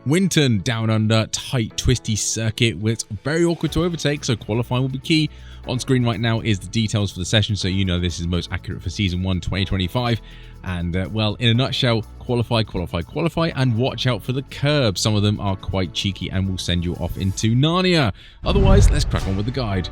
Winton down under, tight twisty circuit with very awkward to overtake, so qualifying will be key. On screen right now is the details for the session, so you know this is most accurate for season 1 2025. And well, in a nutshell, qualify, and watch out for the curbs. Some of them are quite cheeky and will send you off into Narnia. Otherwise, let's crack on with the guide.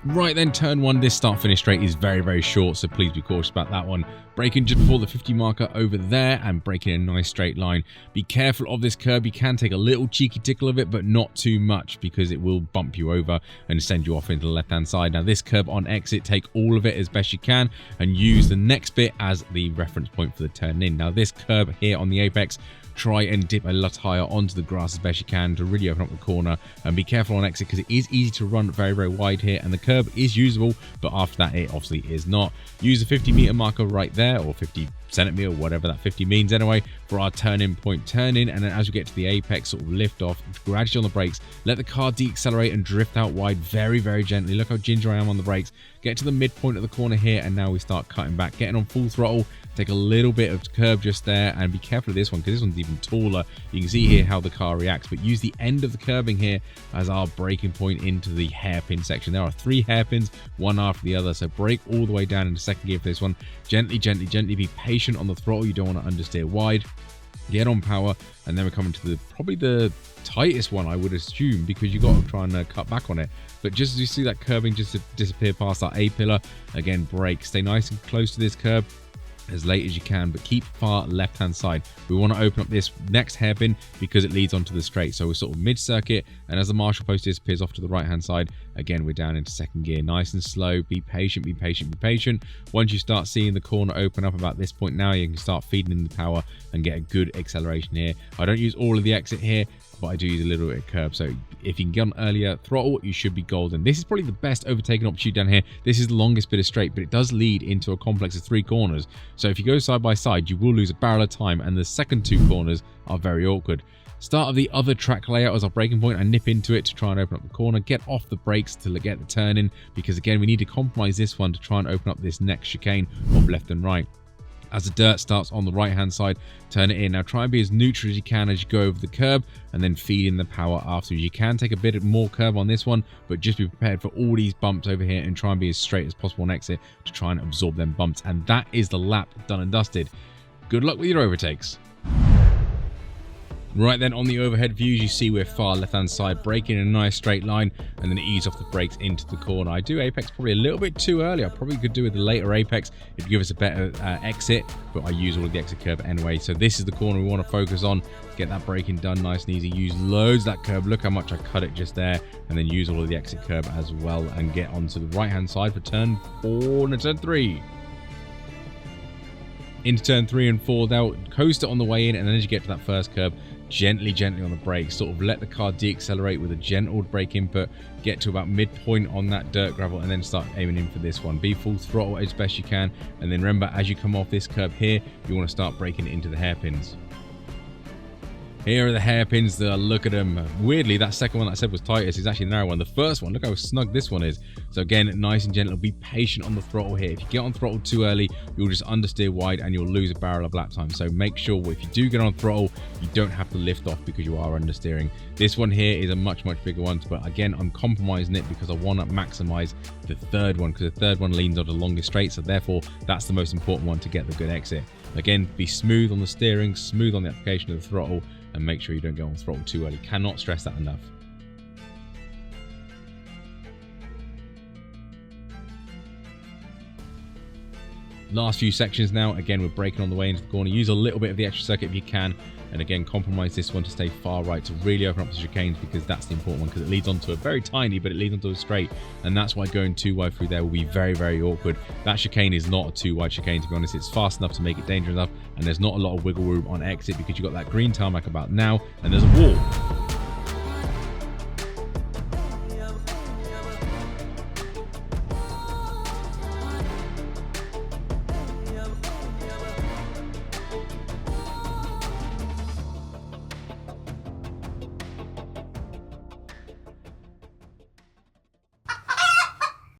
Right then, turn 1, this start-finish straight is very short, so please be cautious about that one. Braking just before the 50 marker over there and braking in a nice straight line. Be careful of this curb. You can take a little cheeky tickle of it, but not too much because it will bump you over and send you off into the left-hand side. Now, this curb on exit, take all of it as best you can and use the next bit as the reference point for the turn in. Now, this curb here on the apex, try and dip a lot higher onto the grass as best you can to really open up the corner, and be careful on exit because it is easy to run very wide here, and the curb is usable, but after that it obviously is not. Use the 50 meter marker right there, or 50 centimeter, whatever that 50 means anyway, for our turn-in point. Turn in, and then as we get to the apex, sort of lift off gradually on the brakes, let the car decelerate and drift out wide very gently. Look how ginger I am on the brakes. Get to the midpoint of the corner here, and now we start cutting back, getting on full throttle. Take a little bit of curb just there, and be careful of this one because this one's even taller. You can see here how the car reacts, but use the end of the curbing here as our braking point into the hairpin section. There are 3 hairpins, one after the other, so brake all the way down into second gear for this one. Gently, be patient on the throttle. You don't want to understeer wide. Get on power, and then we're coming to probably the tightest one, I would assume, because you got to try and cut back on it. But just as you see that curbing just disappear past our A pillar, again, brake, stay nice and close to this curb as late as you can, but keep far left hand side. We want to open up this next hairpin because it leads onto the straight, so we're sort of mid circuit, and as the marshal post disappears off to the right hand side, again we're down into second gear. Nice and slow, be patient. Once you start seeing the corner open up about this point, now you can start feeding in the power and get a good acceleration here. I don't use all of the exit here, but I do use a little bit of curb, so if you can get on earlier throttle, you should be golden. This is probably the best overtaking opportunity down here. This is the longest bit of straight, but it does lead into a complex of 3 corners, so if you go side by side, you will lose a barrel of time, and the second 2 corners are very awkward. Start of the other track layout as our braking point. I nip into it to try and open up the corner, get off the brakes to get the turn in, because again we need to compromise this one to try and open up this next chicane of left and right. As the dirt starts on the right hand side, turn it in. Now try and be as neutral as you can as you go over the curb, and then feed in the power afterwards. You can take a bit more curb on this one, but just be prepared for all these bumps over here and try and be as straight as possible on exit to try and absorb them bumps. And that is the lap done and dusted. Good luck with your overtakes. Right then, on the overhead views, you see we're far left-hand side, braking in a nice straight line, and then ease off the brakes into the corner. I do apex probably a little bit too early. I probably could do with the later apex. It'd give us a better exit, but I use all of the exit curb anyway. So this is the corner we want to focus on. Get that braking done nice and easy. Use loads of that curb. Look how much I cut it just there, and then use all of the exit curb as well, and get onto the right-hand side for turn 4 and turn 3. Into turn 3 and 4, now coast it on the way in, and then as you get to that first curb, gently on the brakes, sort of let the car decelerate with a gentle brake input, get to about midpoint on that dirt gravel, and then start aiming in for this one. Be full throttle as best you can, and then remember, as you come off this curb here, you want to start braking into the hairpins. Here are the hairpins. Look at them. Weirdly, that second one that I said was tightest is actually the narrow one. The first one, look how snug this one is. So again, nice and gentle. Be patient on the throttle here. If you get on throttle too early, you'll just understeer wide and you'll lose a barrel of lap time. So make sure if you do get on throttle, you don't have to lift off because you are understeering. This one here is a much bigger one, but again, I'm compromising it because I want to maximize the third one, because the third one leans on the longest straight, so therefore that's the most important one to get the good exit. Again, be smooth on the steering, smooth on the application of the throttle, and make sure you don't go on throttle too early. Cannot stress that enough. Last few sections now. Again, we're braking on the way into the corner. Use a little bit of the extra circuit if you can, and again, compromise this one to stay far right to really open up the chicanes, because that's the important one, because it leads onto a very tiny, but it leads onto a straight, and that's why going too wide through there will be very awkward. That chicane is not a too wide chicane, to be honest. It's fast enough to make it dangerous enough, and there's not a lot of wiggle room on exit because you've got that green tarmac about now, and there's a wall.